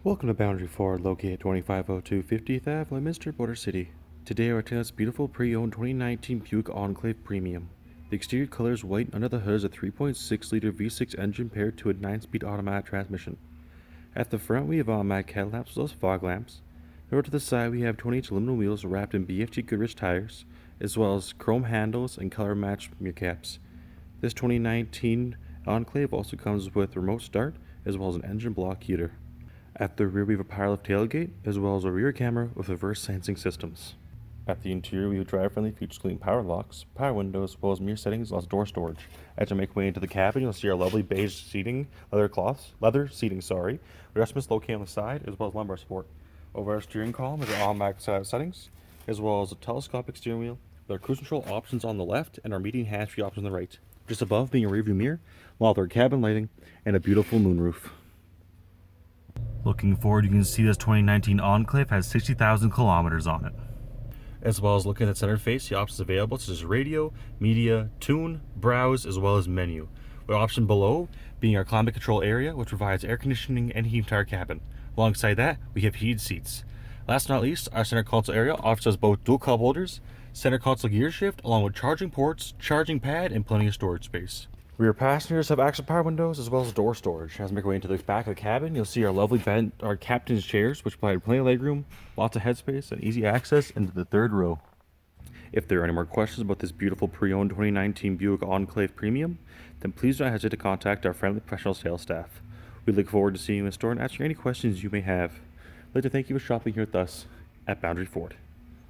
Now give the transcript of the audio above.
Welcome to Boundary Ford, located at 2502 50th Ave, Leominster, Border City. Today, our tenant's beautiful pre-owned 2019 Buick Enclave Premium. The exterior color is white, and under the hood is a 3.6-liter V6 engine paired to a 9-speed automatic transmission. At the front, we have automatic headlamps as well as fog lamps. Over to the side, we have 20-inch aluminum wheels wrapped in BFG Goodrich tires, as well as chrome handles and color-matched mirror caps. This 2019 Enclave also comes with remote start, as well as an engine block heater. At the rear, we have a power lift tailgate, as well as a rear camera with reverse sensing systems. At the interior, we have driver-friendly features including power locks, power windows, as well as mirror settings, as well as door storage. As you make way into the cabin, you'll see our lovely beige seating, leather seating, adjustments located on the side, as well as lumbar support. Over our steering column is our automatic settings, as well as a telescopic steering wheel, with our cruise control options on the left and our median hands-free options on the right. Just above being a rearview mirror, along with our cabin lighting and a beautiful moonroof. Looking forward, you can see this 2019 Enclave has 60,000 kilometers on it. As well as looking at the center face, the options available such as radio, media, tune, browse, as well as menu. The option below being our climate control area, which provides air conditioning and heat entire cabin. Alongside that, we have heated seats. Last but not least, our center console area offers us both dual cup holders, center console gear shift, along with charging ports, charging pad, and plenty of storage space. Rear passengers have access power windows as well as door storage. As we make our way into the back of the cabin, you'll see our lovely our captain's chairs, which provide plenty of legroom, lots of headspace, and easy access into the third row. If there are any more questions about this beautiful pre-owned 2019 Buick Enclave Premium, then please don't hesitate to contact our friendly professional sales staff. We look forward to seeing you in store and answering any questions you may have. I'd like to thank you for shopping here with us at Boundary Ford.